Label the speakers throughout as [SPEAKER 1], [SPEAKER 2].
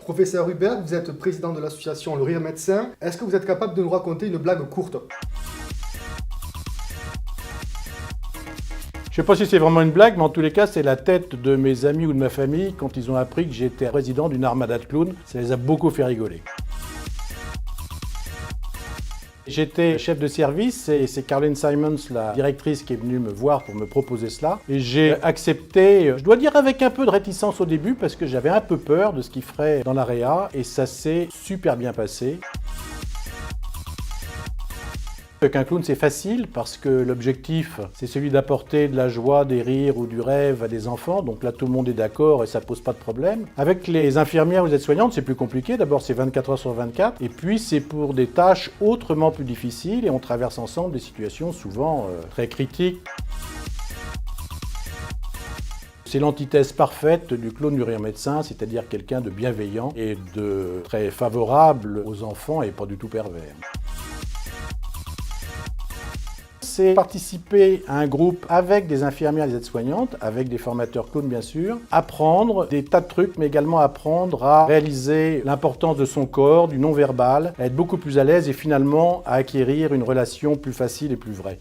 [SPEAKER 1] Professeur Hubert, vous êtes président de l'association Le Rire Médecin. Est-ce que vous êtes capable de nous raconter une blague courte?
[SPEAKER 2] Je ne sais pas si c'est vraiment une blague, mais en tous les cas, c'est la tête de mes amis ou de ma famille quand ils ont appris que j'étais président d'une armada de clowns. Ça les a beaucoup fait rigoler. J'étais chef de service et c'est Caroline Simons, la directrice, qui est venue me voir pour me proposer cela. Et j'ai accepté, je dois dire avec un peu de réticence au début, parce que j'avais un peu peur de ce qu'il ferait dans la réa, et ça s'est super bien passé. Qu'un clown, c'est facile parce que l'objectif, c'est celui d'apporter de la joie, des rires ou du rêve à des enfants. Donc là, tout le monde est d'accord et ça pose pas de problème. Avec les infirmières ou les aides-soignantes, c'est plus compliqué. D'abord, c'est 24 heures sur 24. Et puis, c'est pour des tâches autrement plus difficiles. Et on traverse ensemble des situations souvent très critiques. C'est l'antithèse parfaite du clown du Rire Médecin, c'est-à-dire quelqu'un de bienveillant et de très favorable aux enfants et pas du tout pervers. C'est participer à un groupe avec des infirmières et des aides-soignantes, avec des formateurs clowns bien sûr, apprendre des tas de trucs, mais également apprendre à réaliser l'importance de son corps, du non-verbal, à être beaucoup plus à l'aise et finalement à acquérir une relation plus facile et plus vraie.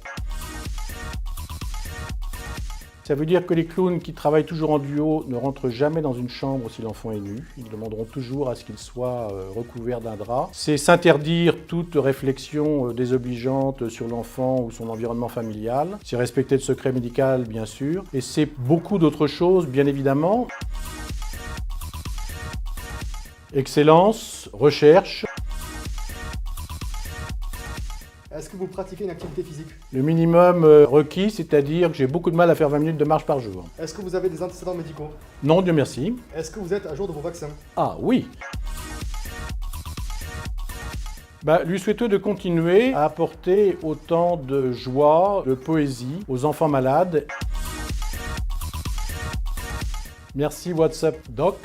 [SPEAKER 2] Ça veut dire que les clowns qui travaillent toujours en duo ne rentrent jamais dans une chambre si l'enfant est nu. Ils demanderont toujours à ce qu'il soit recouvert d'un drap. C'est s'interdire toute réflexion désobligeante sur l'enfant ou son environnement familial. C'est respecter le secret médical, bien sûr. Et c'est beaucoup d'autres choses, bien évidemment. Excellence, recherche.
[SPEAKER 1] Est-ce que vous pratiquez une activité physique?
[SPEAKER 2] Le minimum requis, c'est-à-dire que j'ai beaucoup de mal à faire 20 minutes de marche par jour.
[SPEAKER 1] Est-ce que vous avez des antécédents médicaux?
[SPEAKER 2] Non, Dieu merci.
[SPEAKER 1] Est-ce que vous êtes à jour de vos vaccins?
[SPEAKER 2] Ah oui. Lui souhaitons de continuer à apporter autant de joie, de poésie aux enfants malades. Merci WhatsApp Doc.